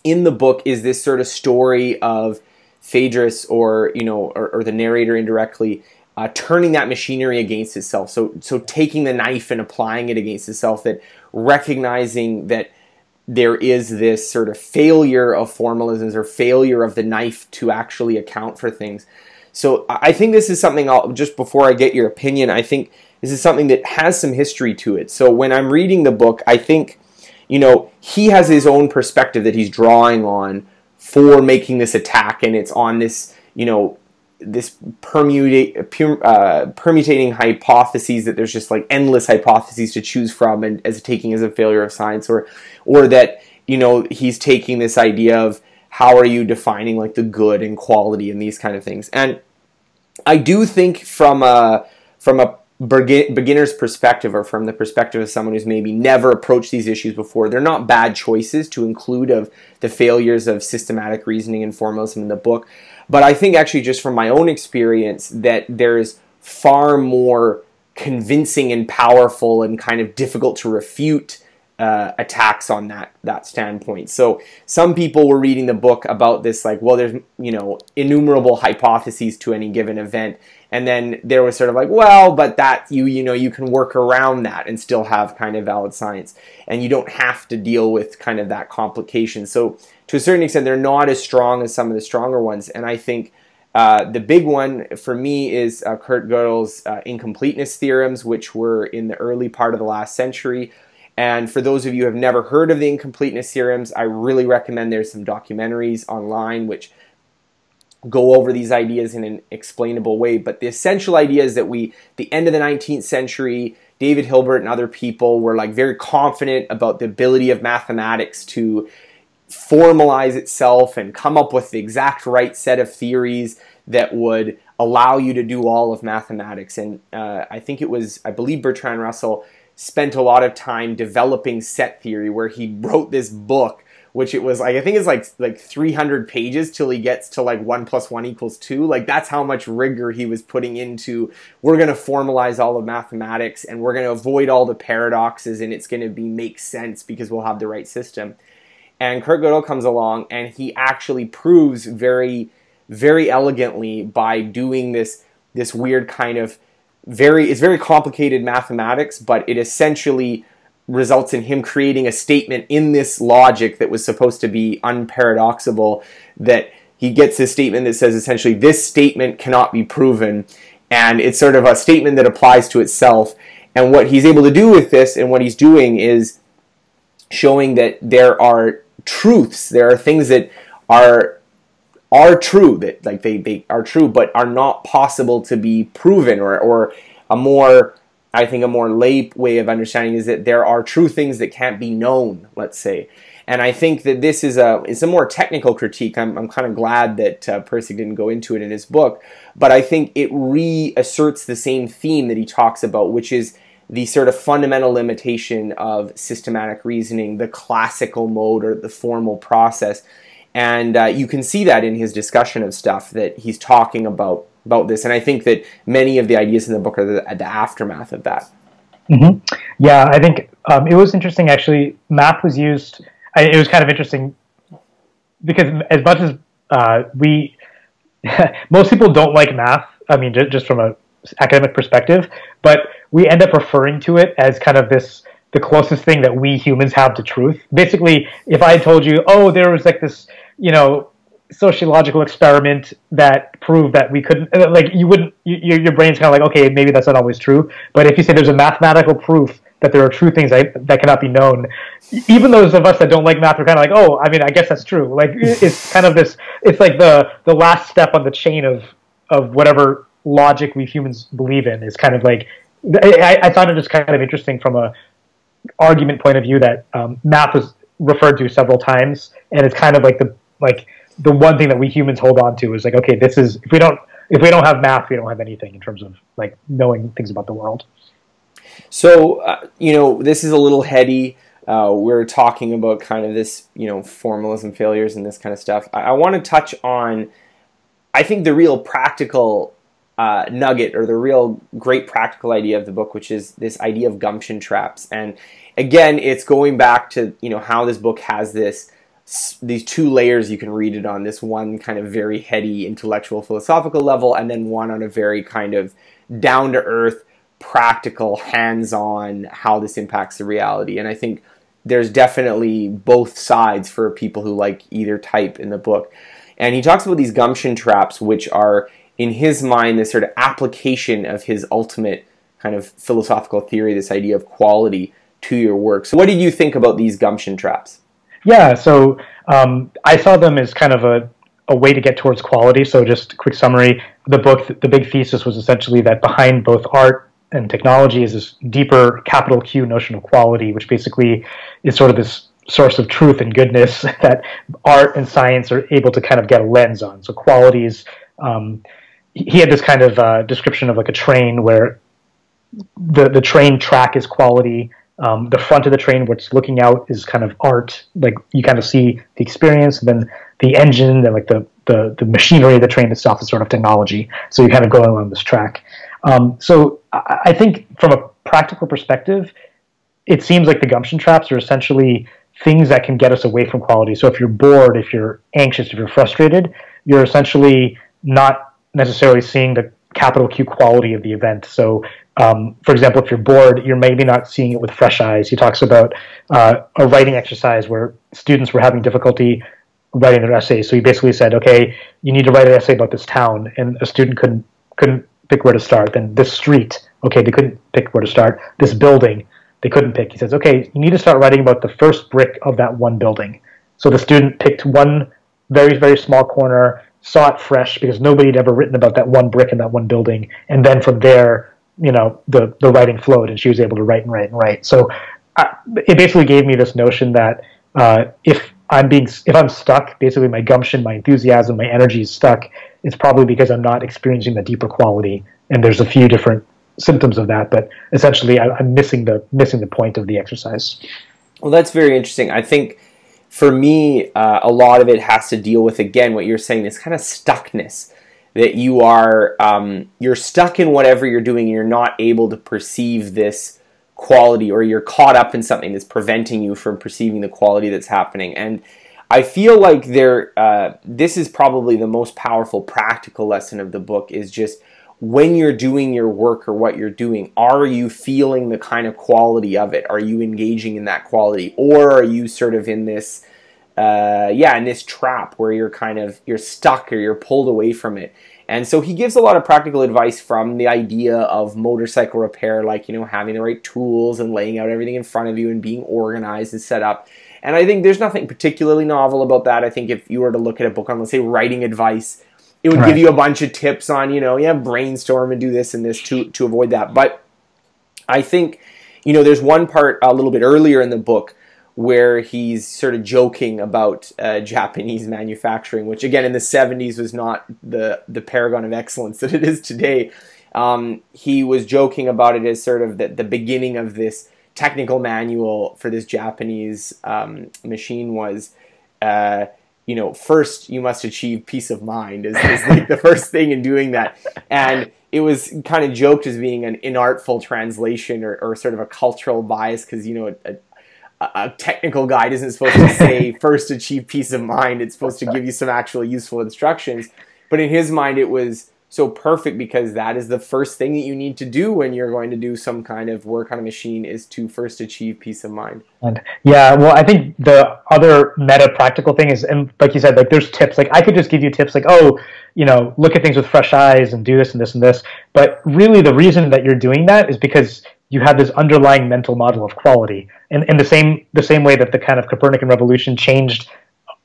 in the book is this sort of story of Phaedrus, or, you know, or the narrator indirectly, turning that machinery against itself. So taking the knife and applying it against itself, that recognizing that there is this sort of failure of formalisms, or failure of the knife to actually account for things. So I think this is something, just before I get your opinion, I think this is something that has some history to it. So when I'm reading the book, I think, you know, he has his own perspective that he's drawing on for making this attack, and it's on this, you know, this permutating hypotheses, that there's just like endless hypotheses to choose from, and as taking as a failure of science, or that, you know, he's taking this idea of how are you defining like the good and quality and these kind of things. And I do think from a beginner's perspective, or from the perspective of someone who's maybe never approached these issues before, they're not bad choices to include of the failures of systematic reasoning and formalism in the book. But I think actually, just from my own experience, that there's far more convincing and powerful and kind of difficult to refute attacks on that standpoint. So some people were reading the book about this, like, well, there's, you know, innumerable hypotheses to any given event, and then there was sort of like, well, but that you know, you can work around that and still have kind of valid science, and you don't have to deal with kind of that complication. So to a certain extent, they're not as strong as some of the stronger ones. And I think the big one for me is Kurt Gödel's incompleteness theorems, which were in the early part of the last century. And for those of you who have never heard of the incompleteness theorems, I really recommend there's some documentaries online which go over these ideas in an explainable way. But the essential idea is that the end of the 19th century, David Hilbert and other people were like very confident about the ability of mathematics to formalize itself and come up with the exact right set of theories that would allow you to do all of mathematics. And I believe Bertrand Russell spent a lot of time developing set theory, where he wrote this book which it was like, I think it's like 300 pages till he gets to like 1 + 1 = 2. Like that's how much rigor he was putting into, we're going to formalize all of mathematics and we're going to avoid all the paradoxes and it's going to make sense because we'll have the right system. And Kurt Gödel comes along and he actually proves very, very elegantly by doing this weird kind of it's very complicated mathematics, but it essentially results in him creating a statement in this logic that was supposed to be unparadoxable, that he gets this statement that says essentially this statement cannot be proven, and it's sort of a statement that applies to itself. And what he's able to do with this, and what he's doing, is showing that there are truths, there are things that are true, that like they are true but are not possible to be proven, or a more, I think a more lay way of understanding is that there are true things that can't be known, let's say. And I think that this is it's a more technical critique. I'm kind of glad that Pirsig didn't go into it in his book, but I think it reasserts the same theme that he talks about, which is the sort of fundamental limitation of systematic reasoning, the classical mode or the formal process. And you can see that in his discussion of stuff that he's talking about this. And I think that many of the ideas in the book are the aftermath of that. Mm-hmm. Yeah, I think it was interesting, actually. Math was used. It was kind of interesting because as much as most people don't like math, I mean, just from an academic perspective, but we end up referring to it as kind of the closest thing that we humans have to truth. Basically, if I told you, oh, there was like this, sociological experiment that proved that we couldn't, like, you wouldn't, your brain's kind of like, okay, maybe that's not always true. But if you say there's a mathematical proof that there are true things that cannot be known, even those of us that don't like math are kind of like, oh, I mean, I guess that's true. Like, it's kind of this, it's like the last step on the chain of whatever logic we humans believe in is kind of like, I thought it was kind of interesting from a argument point of view that math was referred to several times, and it's kind of like the one thing that we humans hold on to is like, okay, this is, if we don't have math, we don't have anything in terms of like knowing things about the world. So this is a little heady. We're talking about kind of this formalism failures and this kind of stuff. I want to touch on, I think, the real practical nugget, or the real great practical idea of the book, which is this idea of gumption traps. And again, it's going back to how this book has these two layers you can read it on. This one kind of very heady intellectual philosophical level, and then one on a very kind of down to earth, practical, hands-on, how this impacts the reality. And I think there's definitely both sides for people who like either type in the book. And he talks about these gumption traps, which are, in his mind, this sort of application of his ultimate kind of philosophical theory, this idea of quality, to your work. So what did you think about these gumption traps? Yeah, so I saw them as kind of a way to get towards quality. So just a quick summary, the book, the big thesis was essentially that behind both art and technology is this deeper capital Q notion of quality, which basically is sort of this source of truth and goodness that art and science are able to kind of get a lens on. So qualities, he had this kind of description of like a train where the train track is quality. The front of the train, what's looking out, is kind of art. Like you kind of see the experience, and then the engine and like the machinery of the train itself is sort of technology. So you kind of go along this track. So I think from a practical perspective, it seems like the gumption traps are essentially things that can get us away from quality. So if you're bored, if you're anxious, if you're frustrated, you're essentially not necessarily seeing the capital Q quality of the event. So for example, if you're bored, you're maybe not seeing it with fresh eyes. He talks about a writing exercise where students were having difficulty writing their essays. So he basically said, okay, you need to write an essay about this town, and a student couldn't pick where to start. Then this street, okay, they couldn't pick where to start. This building, they couldn't pick. He says, okay, you need to start writing about the first brick of that one building. So the student picked one very, very small corner, saw it fresh because nobody had ever written about that one brick in that one building, and then from there, the writing flowed, and she was able to write and write and write. So it basically gave me this notion that if I'm stuck, basically my gumption, my enthusiasm, my energy is stuck, it's probably because I'm not experiencing the deeper quality. And there's a few different symptoms of that, but essentially I'm missing the point of the exercise. Well, that's very interesting. I think for me, a lot of it has to deal with, again, what you're saying, this kind of stuckness, that you are, you're stuck in whatever you're doing, and you're not able to perceive this quality, or you're caught up in something that's preventing you from perceiving the quality that's happening. And I feel like this is probably the most powerful practical lesson of the book, is just when you're doing your work or what you're doing, are you feeling the kind of quality of it? Are you engaging in that quality? Or are you sort of in this, in this trap where you're stuck, or you're pulled away from it? And so he gives a lot of practical advice from the idea of motorcycle repair, like, having the right tools and laying out everything in front of you and being organized and set up. And I think there's nothing particularly novel about that. I think if you were to look at a book on, let's say, writing advice, it would give you a bunch of tips on, brainstorm and do this and this to avoid that. But I think, there's one part a little bit earlier in the book where he's sort of joking about Japanese manufacturing, which again in the 70s was not the paragon of excellence that it is today. He was joking about it as sort of the beginning of this technical manual for this Japanese machine was, first you must achieve peace of mind is like the first thing in doing that. And it was kind of joked as being an inartful translation or sort of a cultural bias, because, a technical guide isn't supposed to say first achieve peace of mind. It's supposed to give you some actual useful instructions. But in his mind, it was so perfect, because that is the first thing that you need to do when you're going to do some kind of work on a machine, is to first achieve peace of mind. And I think the other meta practical thing is, and like you said, like there's tips. Like I could just give you tips like, look at things with fresh eyes and do this and this and this. But really the reason that you're doing that is because you have this underlying mental model of quality. And in the same way that the kind of Copernican revolution changed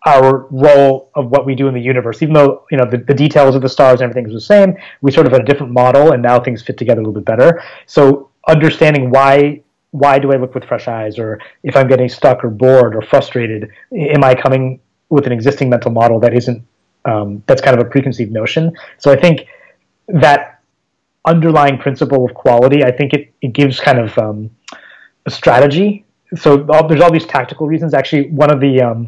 our role of what we do in the universe, even though the details of the stars and everything is the same, we sort of had a different model, and now things fit together a little bit better. So understanding why do I look with fresh eyes, or if I'm getting stuck or bored or frustrated, am I coming with an existing mental model that isn't that's kind of a preconceived notion? So I think that underlying principle of quality, I think it gives kind of a strategy. So there's all these tactical reasons. Actually, one of the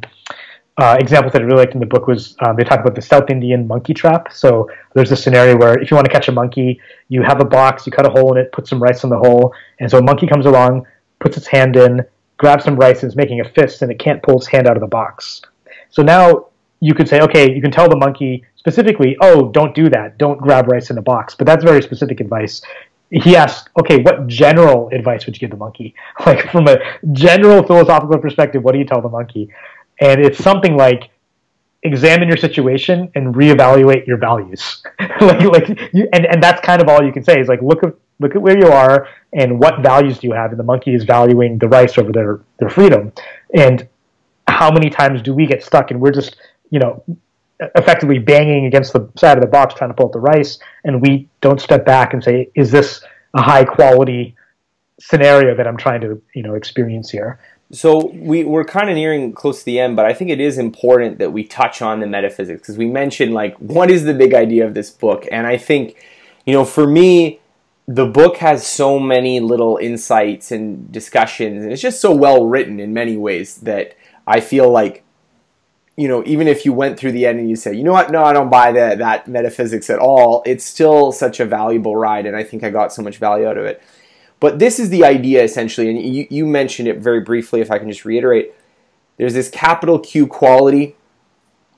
examples that I really liked in the book was they talk about the South Indian monkey trap. So there's a scenario where if you want to catch a monkey, you have a box, you cut a hole in it, put some rice in the hole, and so a monkey comes along, puts its hand in, grabs some rice, and is making a fist, and it can't pull its hand out of the box. So now you could say, okay, you can tell the monkey specifically, oh, don't do that, don't grab rice in a box. But that's very specific advice. He asked, okay, what general advice would you give the monkey? Like from a general philosophical perspective, what do you tell the monkey? And it's something like, examine your situation and reevaluate your values. and that's kind of all you can say is like, look at where you are and what values do you have. And the monkey is valuing the rice over their freedom. And how many times do we get stuck and we're just, effectively banging against the side of the box trying to pull out the rice, and we don't step back and say, is this a high quality scenario that I'm trying to, experience here? So we're kind of nearing close to the end, but I think it is important that we touch on the metaphysics, because we mentioned, like, what is the big idea of this book? And I think, for me, the book has so many little insights and discussions, and it's just so well written in many ways that I feel like, even if you went through the end and you say, you know what, no, I don't buy that metaphysics at all, it's still such a valuable ride, and I think I got so much value out of it. But this is the idea, essentially, and you mentioned it very briefly, if I can just reiterate. There's this capital Q quality.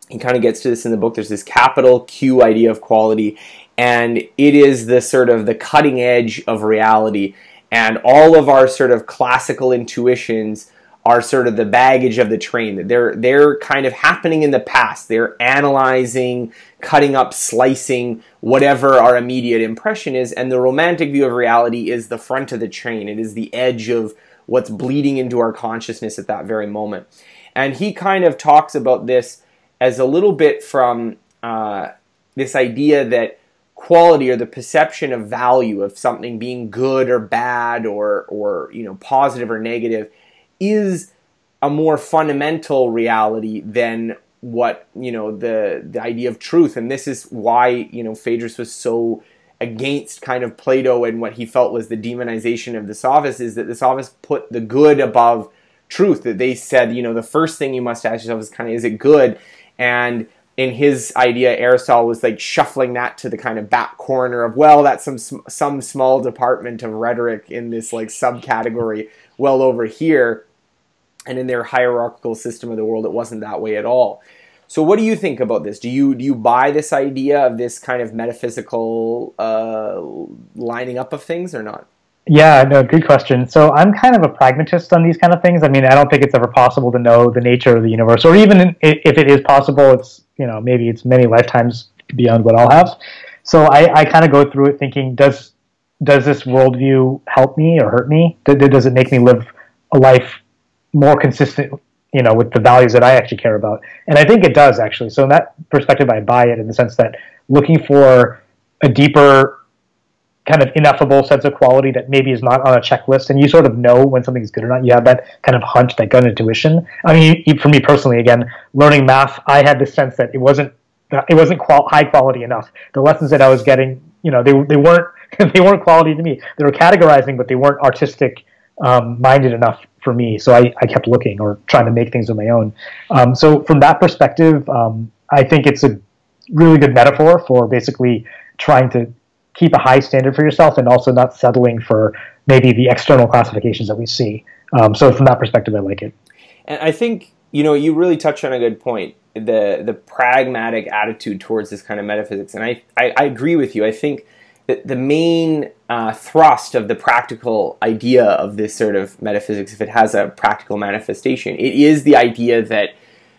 He kind of gets to this in the book. There's this capital Q idea of quality, and it is the sort of the cutting edge of reality. And all of our sort of classical intuitions are sort of the baggage of the train. They're kind of happening in the past. They're analyzing, cutting up, slicing whatever our immediate impression is, and the romantic view of reality is the front of the train. It is the edge of what's bleeding into our consciousness at that very moment. And he kind of talks about this as a little bit from this idea that quality, or the perception of value of something being good or bad, or positive or negative, is a more fundamental reality than what, the idea of truth. And this is why, Phaedrus was so against kind of Plato and what he felt was the demonization of the sophists, is that the sophists put the good above truth, that they said, you know, the first thing you must ask yourself is kind of, is it good? And in his idea, Aristotle was like shuffling that to the kind of back corner of, well, that's some small department of rhetoric in this like subcategory well over here. And in their hierarchical system of the world, it wasn't that way at all. So what do you think about this? Do you buy this idea of this kind of metaphysical lining up of things or not? Yeah, no, good question. So I'm kind of a pragmatist on these kind of things. I mean, I don't think it's ever possible to know the nature of the universe, or even if it is possible, it's, you know, maybe it's many lifetimes beyond what I'll have. So I kind of go through it thinking, does this worldview help me or hurt me? Does it make me live a life more consistent, you know, with the values that I actually care about? And I think it does, actually. So in that perspective, I buy it, in the sense that looking for a deeper kind of ineffable sense of quality that maybe is not on a checklist, and you sort of know when something's good or not. You have that kind of hunch, that gut intuition. I mean, for me personally, again, learning math, I had this sense that it wasn't high quality enough. The lessons that I was getting, you know, they weren't they weren't quality to me. They were categorizing, but they weren't artistic minded enough for me. So I kept looking, or trying to make things of my own. So from that perspective, I think it's a really good metaphor for basically trying to keep a high standard for yourself, and also not settling for maybe the external classifications that we see. So from that perspective, I like it. And I think, you know, you really touched on a good point, the pragmatic attitude towards this kind of metaphysics. And I agree with you. I think that the main thrust of the practical idea of this sort of metaphysics, if it has a practical manifestation, it is the idea that,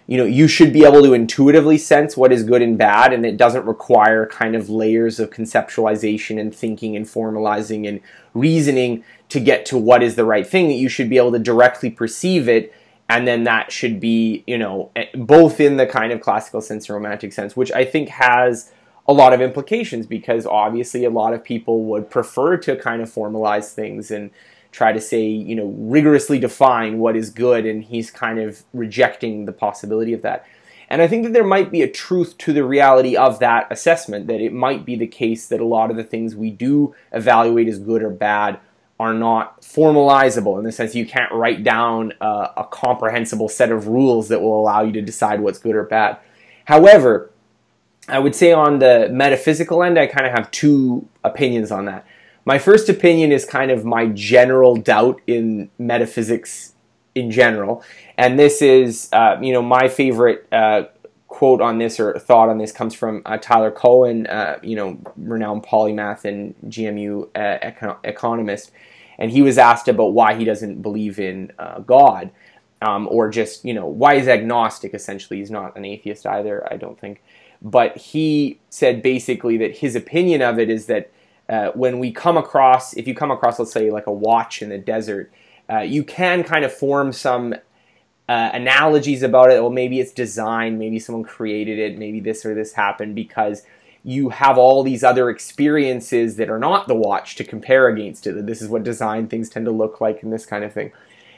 you know, you should be able to intuitively sense what is good and bad, and it doesn't require kind of layers of conceptualization and thinking and formalizing and reasoning to get to what is the right thing. That you should be able to directly perceive it, and then that should be, you know, both in the kind of classical sense and romantic sense, which I think has a lot of implications, because obviously a lot of people would prefer to kind of formalize things and try to say, you know, rigorously define what is good, and he's kind of rejecting the possibility of that. And I think that there might be a truth to the reality of that assessment, that it might be the case that a lot of the things we do evaluate as good or bad are not formalizable, in the sense you can't write down a comprehensible set of rules that will allow you to decide what's good or bad. However, I would say on the metaphysical end, I kind of have two opinions on that. My first opinion is kind of my general doubt in metaphysics in general, and this is, you know, my favorite quote on this, or thought on this, comes from Tyler Cowen, you know, renowned polymath and GMU economist, and he was asked about why he doesn't believe in God, or just, you know, why he's agnostic. Essentially, he's not an atheist either, I don't think, but he said basically that his opinion of it is that when we come across, if you come across, let's say, like a watch in the desert, you can kind of form some analogies about it. Well, maybe it's designed, maybe someone created it, maybe this or this happened, because you have all these other experiences that are not the watch to compare against it. This is what design things tend to look like, and this kind of thing.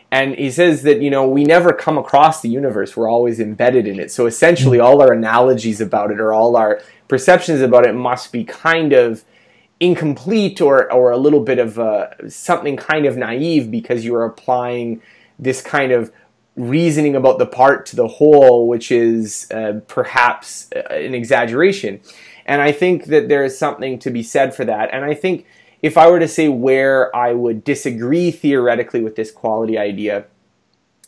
And he says that, you know, we never come across the universe, we're always embedded in it. So essentially all our analogies about it, or all our perceptions about it, must be kind of incomplete, or a little bit of something kind of naive, because you are applying this kind of reasoning about the part to the whole, which is perhaps an exaggeration. And I think that there is something to be said for that. And I think if I were to say where I would disagree theoretically with this quality idea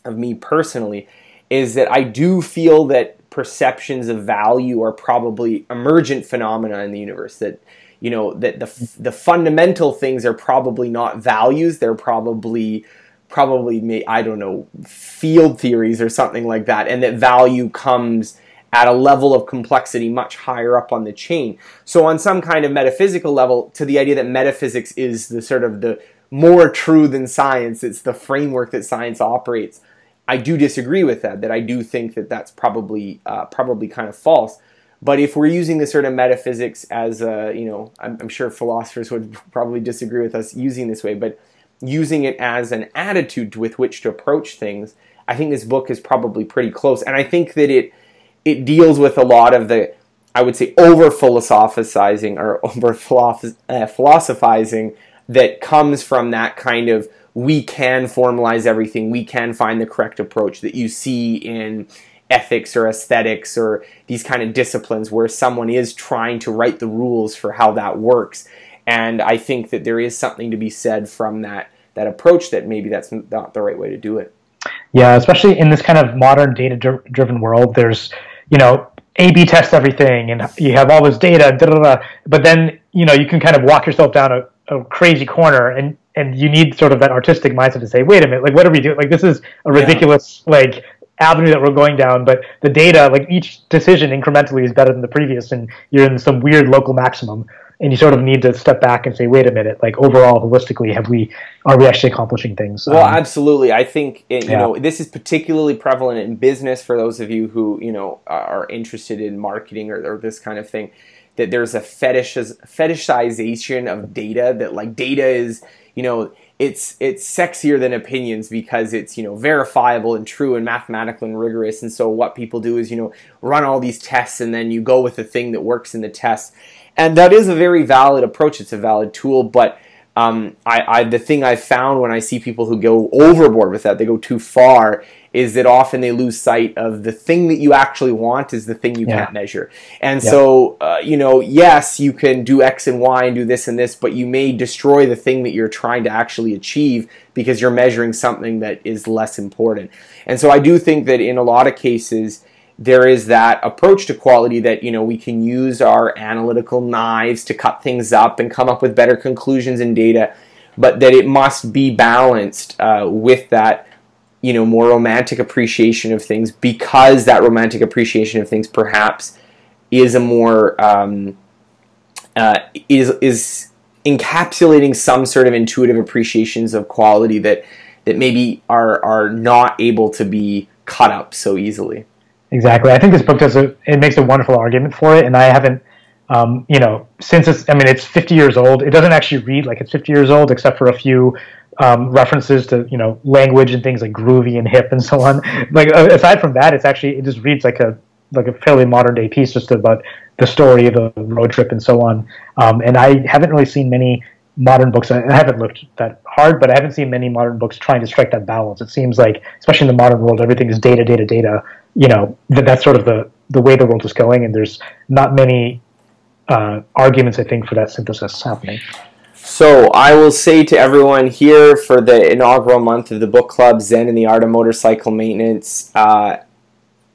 of me personally, is that I do feel that perceptions of value are probably emergent phenomena in the universe. That, you know, that the fundamental things are probably not values. They're probably I don't know, field theories or something like that, and that value comes at a level of complexity much higher up on the chain. So on some kind of metaphysical level, to the idea that metaphysics is the sort of the more true than science, it's the framework that science operates, I do disagree with that. That I do think that that's probably kind of false. But if we're using this sort of metaphysics as a, you know, I'm sure philosophers would probably disagree with us using this way, but using it as an attitude with which to approach things, I think this book is probably pretty close. And I think that it deals with a lot of the, I would say, over-philosophizing or over-philosophizing that comes from that kind of we can formalize everything, we can find the correct approach that you see in ethics or aesthetics or these kind of disciplines where someone is trying to write the rules for how that works. And I think that there is something to be said from that approach, that maybe that's not the right way to do it. Yeah, especially in this kind of modern data-driven world, there's, A/B test everything, and you have all this data, but then, you can kind of walk yourself down a crazy corner, and you need sort of that artistic mindset to say, wait a minute, like, what are we doing? Like, this is a ridiculous, avenue that we're going down, but the data, each decision incrementally is better than the previous, and you're in some weird local maximum, and you sort of need to step back and say, wait a minute, overall, holistically, are we actually accomplishing things? Well, absolutely. I think, this is particularly prevalent in business for those of you who, are interested in marketing or this kind of thing, that there's a fetishization of data, that data is, it's sexier than opinions because it's, verifiable and true and mathematical and rigorous. And so what people do is, run all these tests, and then you go with the thing that works in the test. And that is a very valid approach. It's a valid tool. But the thing I've found when I see people who go overboard with that, they go too far, is that often they lose sight of the thing that you actually want is the thing you can't measure. And so, yes, you can do X and Y and do this and this, but you may destroy the thing that you're trying to actually achieve because you're measuring something that is less important. And so I do think that in a lot of cases, there is that approach to quality that, we can use our analytical knives to cut things up and come up with better conclusions in data, but that it must be balanced with that, more romantic appreciation of things, because that romantic appreciation of things perhaps is a more, is encapsulating some sort of intuitive appreciations of quality that maybe are not able to be cut up so easily. Exactly. I think this book it makes a wonderful argument for it, and I haven't, since it's 50 years old. It doesn't actually read like it's 50 years old, except for a few references to, language and things like groovy and hip and so on. Aside from that, it just reads like a fairly modern day piece, just about the story of the road trip and so on. And I haven't really seen many modern books. I haven't looked that hard, but I haven't seen many modern books trying to strike that balance. It seems like, especially in the modern world, everything is data, data, data. That's sort of the way the world is going, and there's not many arguments, I think, for that synthesis happening. So I will say to everyone here, for the inaugural month of the book club, Zen and the Art of Motorcycle Maintenance,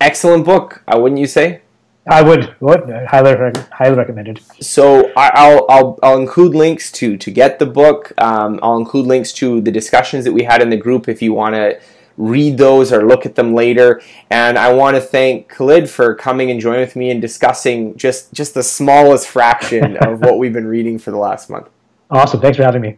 excellent book, wouldn't you say? I would. Highly recommended. So I'll include links to get the book. I'll include links to the discussions that we had in the group if you want to read those or look at them later. And I want to thank Kalid for coming and joining with me and discussing just the smallest fraction of what we've been reading for the last month. Awesome. Thanks for having me.